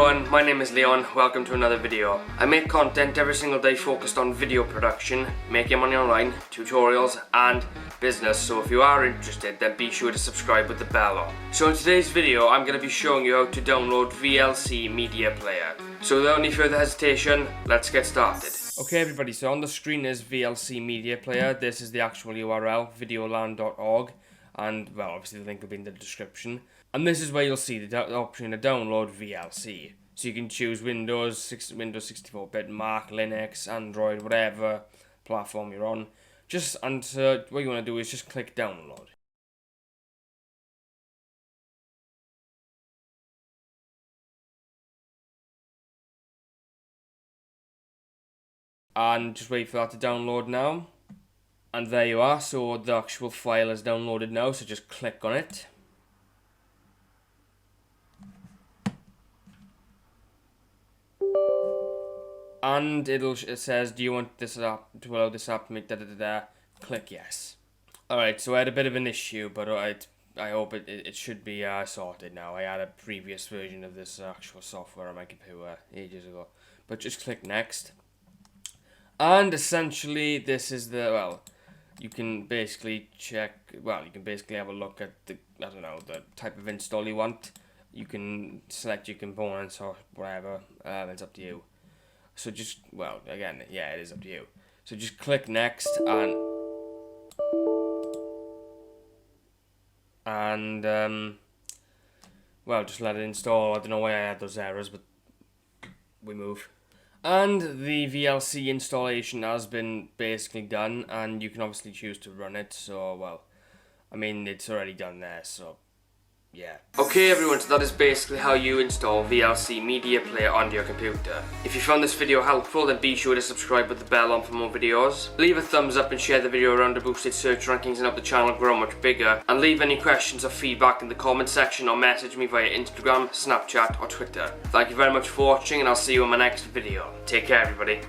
everyone, my name is Leon, welcome to another video. I make content every single day focused on video production, making money online, tutorials and business, so if you are interested then be sure to subscribe with the bell on. So in today's video I'm going to be showing you how to download VLC Media Player. So without any further hesitation, let's get started. Okay everybody, so on the screen is VLC Media Player. This is the actual URL, videoland.org, and well obviously the link will be in the description. And this is where you'll see the option to download VLC. So you can choose Windows 64-bit, Mac, Linux, Android, whatever platform you're on. What you want to do is just click download. And just wait for that to download now. And there you are, so the actual file is downloaded now, so just click on it. And it says, do you want this app to allow this app to make da-da-da-da? Click yes. Alright, so I had a bit of an issue, but I hope it should be sorted now. I had a previous version of this actual software on my computer ages ago. But just click next. And essentially this is you can basically have a look at the type of install you want. You can select your components or whatever, it's up to you. So it is up to you. So just click next and just let it install. I don't know why I had those errors, but we move. And the VLC installation has been basically done, and you can obviously choose to run it. So it's already done there, so yeah. Okay everyone, so that is basically how you install VLC Media Player onto your computer. If you found this video helpful, then be sure to subscribe with the bell on for more videos. Leave a thumbs up and share the video around to boost its search rankings and help the channel grow much bigger. And leave any questions or feedback in the comment section or message me via Instagram, Snapchat or Twitter. Thank you very much for watching, and I'll see you in my next video. Take care everybody.